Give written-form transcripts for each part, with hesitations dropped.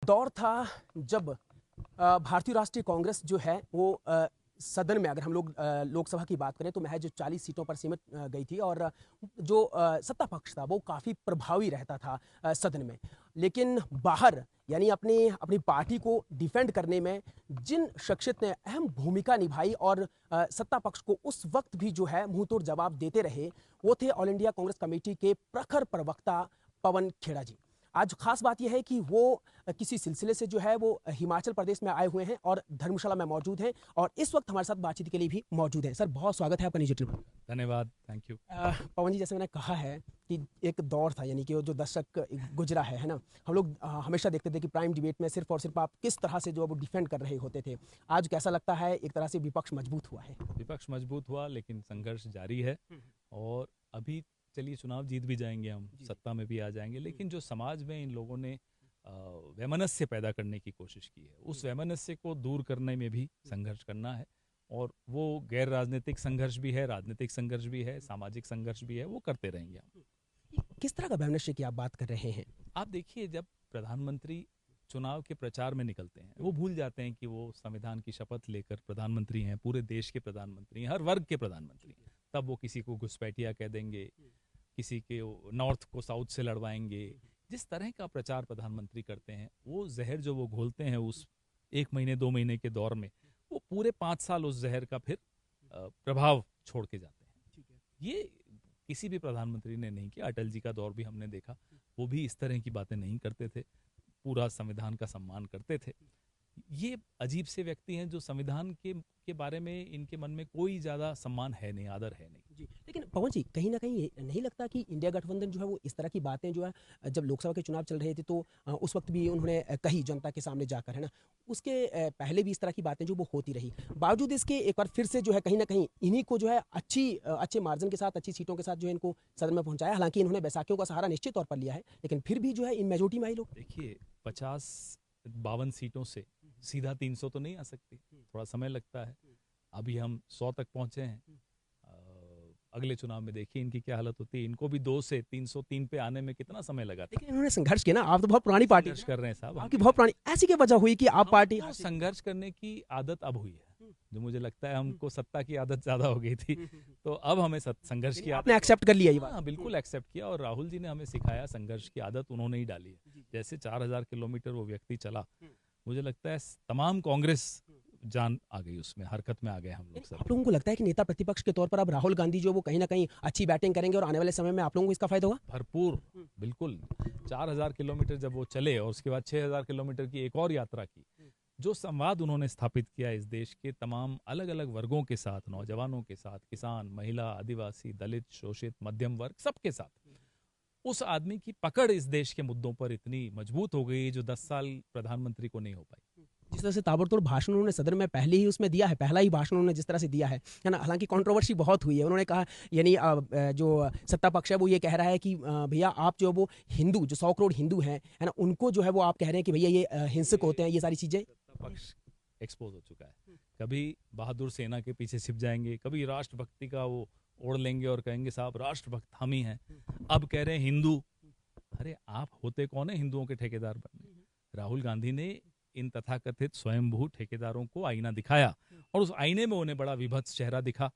दौर था जब भारतीय राष्ट्रीय कांग्रेस जो है वो सदन में, अगर हम लोग लोकसभा की बात करें तो महज 40 सीटों पर सीमित गई थी और जो सत्ता पक्ष था वो काफ़ी प्रभावी रहता था सदन में। लेकिन बाहर यानी अपनी अपनी पार्टी को डिफेंड करने में जिन शख्सियत ने अहम भूमिका निभाई और सत्ता पक्ष को उस वक्त भी जो है मुंहतोड़ जवाब देते रहे, वो थे ऑल इंडिया कांग्रेस कमेटी के प्रखर प्रवक्ता पवन खेड़ा जी। आज खास बात यह है कि वो किसी सिलसिले से जो है वो हिमाचल प्रदेश में आए हुए हैं और धर्मशाला में मौजूद हैं और इस वक्त हमारे साथ बातचीत के लिए भी मौजूद हैं। सर, बहुत स्वागत है आपका न्यूज़ 18 में। धन्यवाद, थैंक यू। पवन जी, जैसे मैंने कहा है कि एक दौर था, यानी कि वो जो दशक गुजरा है ना, हम लोग हमेशा देखते थे कि प्राइम डिबेट में सिर्फ और सिर्फ आप किस तरह से जो वो डिफेंड कर रहे होते थे। आज कैसा लगता है, एक तरह से विपक्ष मजबूत हुआ है? विपक्ष मजबूत हुआ लेकिन संघर्ष जारी है और अभी चलिए चुनाव जीत भी जाएंगे, हम सत्ता में भी आ जाएंगे, लेकिन जो समाज में इन लोगों ने वैमनस्य पैदा करने की कोशिश की है, उस वैमनस्य को दूर करने में भी संघर्ष करना है। और वो गैर राजनीतिक संघर्ष भी है, राजनीतिक संघर्ष भी है, सामाजिक संघर्ष भी है, वो करते रहेंगे हम। किस तरह का वैमनस्य की आप बात कर रहे हैं? आप देखिए, जब प्रधानमंत्री चुनाव के प्रचार में निकलते हैं, वो भूल जाते हैं कि वो संविधान की शपथ लेकर प्रधानमंत्री हैं, पूरे देश के प्रधानमंत्री हैं, हर वर्ग के प्रधानमंत्री हैं। तब वो किसी को घुसपैठिया कह देंगे, किसी के नॉर्थ को साउथ से लड़वाएंगे। जिस तरह का प्रचार प्रधानमंत्री करते हैं, वो जहर जो वो घोलते हैं उस 1 महीने 2 महीने के दौर में, वो पूरे 5 साल उस जहर का फिर प्रभाव छोड़ के जाते हैं। ये किसी भी प्रधानमंत्री ने नहीं किया। अटल जी का दौर भी हमने देखा, वो भी इस तरह की बातें नहीं करते थे, पूरा संविधान का सम्मान करते थे। ये अजीब से व्यक्ति हैं जो संविधान के बारे में इनके मन में कोई ज़्यादा सम्मान है नहीं, आदर है नहीं। जी, लेकिन पवन जी, कहीं ना कहीं नहीं लगता कि इंडिया गठबंधन जो है वो इस तरह की बातें जो है, जब लोकसभा के चुनाव चल रहे थे तो उस वक्त भी उन्होंने कही जनता के सामने जाकर, है ना, उसके पहले भी इस तरह की बातें जो वो होती रही, बावजूद इसके एक बार फिर से जो है कहीं ना कहीं इन्हीं को जो है अच्छे मार्जिन के साथ, अच्छी सीटों के साथ जो है इनको सदन में पहुंचाया। हालांकि इन्होंने बैसाखियों का सहारा निश्चित तौर पर लिया है, लेकिन फिर भी जो है इन मेजोरिटी में आई लोग। देखिए, 52 सीटों से सीधा 300 तो नहीं आ सकती, थोड़ा समय लगता है। अभी हम 100 तक पहुंचे हैं। अगले चुनाव में देखिए इनकी क्या हालत होती है। इनको भी 2 से 303 पे आने में कितना समय लगा था। लेकिन इन्होंने संघर्ष किया ना, आप तो बहुत पुरानी पार्टी संघर्ष कर रहे हैं साहब, आपकी बहुत पुरानी, ऐसी क्या वजह हुई कि आप पार्टी संघर्ष करने की आदत अब हुई है। जो मुझे लगता है हमको सत्ता की आदत ज्यादा हो गई थी, तो अब हमें संघर्ष की आपने एक्सेप्ट कर लिया ये बात? हाँ, बिल्कुल एक्सेप्ट किया। और राहुल जी ने हमें सिखाया, संघर्ष की आदत उन्होंने ही डाली है। जैसे 4000 किलोमीटर वो व्यक्ति चला, मुझे लगता है तमाम कांग्रेस जान आ गई उसमें, हरकत में आ गए हम लोग सब। आप लोगों को लगता है कि नेता प्रतिपक्ष के तौर पर अब राहुल गांधी जो वो कहीं ना कहीं अच्छी बैटिंग करेंगे और आने वाले समय में आप लोगों को इसका फायदा होगा? भरपूर, बिल्कुल। 4000 किलोमीटर जब वो चले और उसके बाद 6000 किलोमीटर की एक और यात्रा की, जो संवाद उन्होंने स्थापित किया इस देश के तमाम अलग अलग वर्गों के साथ, नौजवानों के साथ, किसान, महिला, आदिवासी, दलित, शोषित, मध्यम वर्ग, सबके साथ, उस आदमी की पकड़ इस देश के मुद्दों पर इतनी मजबूत हो गई जो 10 साल प्रधानमंत्री को नहीं हो पाई। जिस तरह से ताबड़तोड़ भाषण उन्होंने सदन में पहले ही उसमें दिया है, पहला ही भाषण उन्होंने जिस तरह से दिया है ना, हालांकि कंट्रोवर्सी बहुत हुई है। उन्होंने कहा, यानी जो सत्ता पक्ष है वो ये कह रहा है कि भैया आप जो वो हिंदू, जो 100 करोड़ हिंदू हैं, है ना, उनको जो है वो आप कह रहे हैं कि भैया ये हिंसक होते हैं, ये सारी चीजें। सत्ता पक्ष एक्सपोज हो चुका है। कभी बहादुर सेना के पीछे छिप जाएंगे, कभी राष्ट्रभक्ति का वो ओढ़ लेंगे और कहेंगे साहब राष्ट्रभक्त हम ही हैं। अब कह रहे हैं हिंदू। अरे आप होते कौन है हिंदुओं के ठेकेदार बनने? राहुल गांधी ने इन तथाकथित स्वयंभू ठेकेदारों को आईना दिखाया और उस आईने में उन्हें बड़ा विभत्स चेहरा दिखा।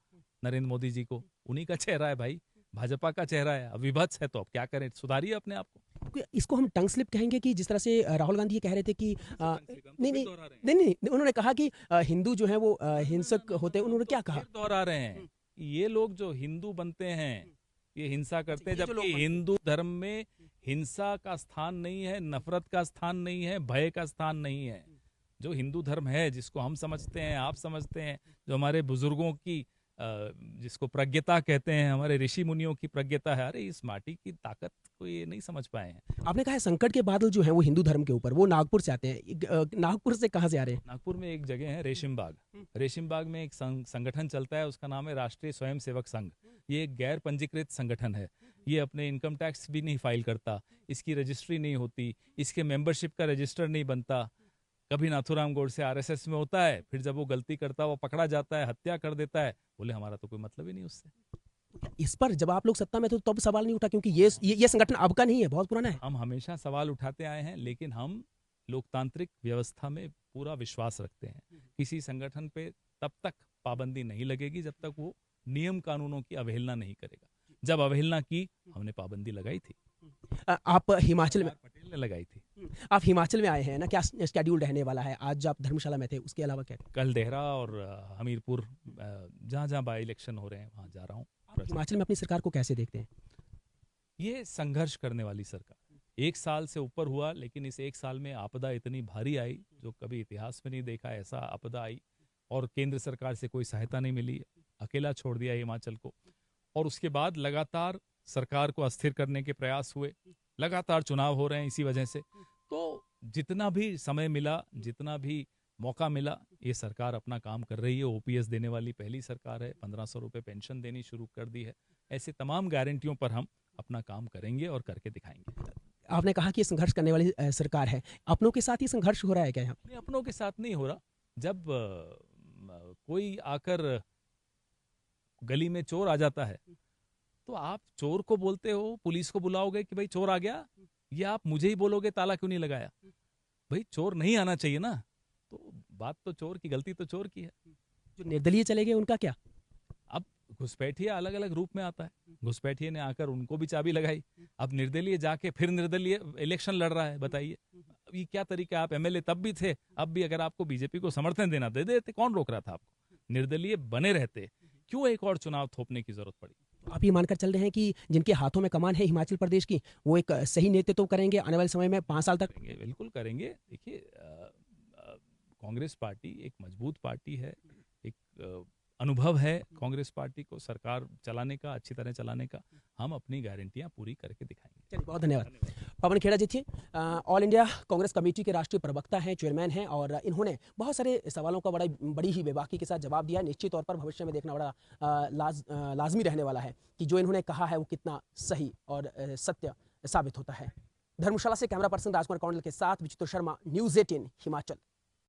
नरेंद्र मोदी जी को उन्हीं का चेहरा है भाई, भाजपा का चेहरा है। अब विभत्स है तो अब क्या करें, सुधारिए अपने आप को। इसको हम टंग स्लिप कहेंगे कि जिस तरह से राहुल गांधी ये कह रहे थे कि नहीं, उन्होंने कहा कि हिंदू जो है वो हिंसक होते हैं। उन्होंने क्या कहा? दोहरा रहे हैं, ये लोग जो हिंदू बनते हैं ये हिंसा करते हैं, जबकि हिंदू धर्म में हिंसा का स्थान नहीं है, नफरत का स्थान नहीं है, भय का स्थान नहीं है। जो हिंदू धर्म है, जिसको हम समझते हैं, आप समझते हैं, जो हमारे बुजुर्गों की जिसको प्रज्ञता कहते हैं, हमारे ऋषि मुनियों की प्रज्ञता है, अरे इस माटी की ताकत को ये नहीं समझ पाए हैं। आपने कहा है संकट के बादल जो है वो हिंदू धर्म के ऊपर, वो नागपुर से आते हैं। नागपुर से कहाँ से आ रहे हैं? नागपुर में एक जगह है रेशिम बाग। रेशिम बाग में एक संगठन चलता है, उसका नाम है राष्ट्रीय स्वयंसेवक संघ। ये एक गैर पंजीकृत संगठन है। ये अपने इनकम टैक्स भी नहीं फाइल करता, इसकी रजिस्ट्री नहीं होती, इसके मेंबरशिप का रजिस्टर नहीं बनता। कभी नाथूराम गोडसे आरएसएस में होता है, फिर जब वो गलती करता है वो पकड़ा जाता है, हत्या कर देता है। बोले हमारा तो कोई मतलब ही नहीं उससे। इस पर जब आप लोग सत्ता में थे तो तब सवाल नहीं उठा? क्योंकि ये संगठन अब का नहीं है, बहुत पुराना है। हम हमेशा सवाल उठाते आए हैं, लेकिन हम लोकतांत्रिक व्यवस्था में पूरा विश्वास रखते हैं। किसी संगठन पे तब तक पाबंदी नहीं लगेगी जब तक वो नियम कानूनों की अवहेलना नहीं करेगा। जब अवहेलना की, हमने पाबंदी लगाई थी। आप हिमाचल में सरदार पटेल ने लगाई थी। आप हिमाचल में आए हैं ना, क्या स्केड्यूल रहने वाला है? आज आप धर्मशाला में थे, उसके अलावा क्या? कल देहरा और हमीरपुर, जहाँ जहाँ बाई इलेक्शन हो रहे हैं वहाँ जा रहा हूँ। आप हिमाचल में अपनी सरकार को कैसे देखते हैं? ये संघर्ष करने वाली सरकार, 1 साल से ऊपर हुआ, लेकिन इस 1 साल में आपदा इतनी भारी आई जो कभी इतिहास में नहीं देखा। ऐसा आपदा आई और केंद्र सरकार से कोई सहायता नहीं मिली, अकेला छोड़ दिया हिमाचल को। और उसके बाद लगातार सरकार को अस्थिर करने के प्रयास हुए, लगातार चुनाव हो रहे हैं इसी वजह से। तो जितना भी समय मिला, जितना भी मौका मिला, ये सरकार अपना काम कर रही है। ओपीएस देने वाली पहली सरकार है, 1500 रुपये पेंशन देनी शुरू कर दी है। ऐसे तमाम गारंटियों पर हम अपना काम करेंगे और करके दिखाएंगे। आपने कहा कि ये संघर्ष करने वाली सरकार है, अपनों के साथ ही संघर्ष हो रहा है क्या यहाँ? नहीं, अपनों के साथ नहीं हो रहा। जब कोई आकर गली में चोर आ जाता है तो आप चोर को बोलते हो, पुलिस को बुलाओगे कि भाई चोर आ गया, या आप मुझे ही बोलोगे ताला क्यों नहीं लगाया? भाई चोर नहीं आना चाहिए ना। तो बात तो चोर की, गलती तो चोर की है। जो निर्दलीय चले गए उनका क्या? अब घुसपैठिया अलग अलग रूप में आता है। घुसपैठिए ने आकर उनको भी चाबी लगाई, अब निर्दलीय जाके फिर निर्दलीय इलेक्शन लड़ रहा है। बताइए ये क्या तरीका? आप एमएलए तब भी थे, अब भी अगर आपको बीजेपी को समर्थन देना दे देते, कौन रोक रहा था आपको? निर्दलीय बने रहते, क्यों एक और चुनाव थोपने की जरूरत पड़ी? आप ये मानकर चल रहे हैं कि जिनके हाथों में कमान है हिमाचल प्रदेश की, वो एक सही नेतृत्व करेंगे आने वाले समय में 5 साल तक? करेंगे, बिल्कुल करेंगे। देखिए, कांग्रेस पार्टी एक मजबूत पार्टी है, एक अनुभव है कांग्रेस पार्टी को सरकार चलाने का, अच्छी तरह चलाने का। हम अपनी गारंटियां पूरी करके दिखाएंगे। चलिए, बहुत धन्यवाद। पवन खेड़ा जी थे, ऑल इंडिया कांग्रेस कमेटी के राष्ट्रीय प्रवक्ता हैं, चेयरमैन हैं, और इन्होंने बहुत सारे सवालों का बड़ी ही बेबाकी के साथ जवाब दिया। निश्चित तौर पर भविष्य में देखना बड़ा लाजमी रहने वाला है कि जो इन्होंने कहा है वो कितना सही और सत्य साबित होता है। धर्मशाला से कैमरा पर्सन राजकुमार कौंडल के साथ विचित्र शर्मा, न्यूज़ 18 हिमाचल।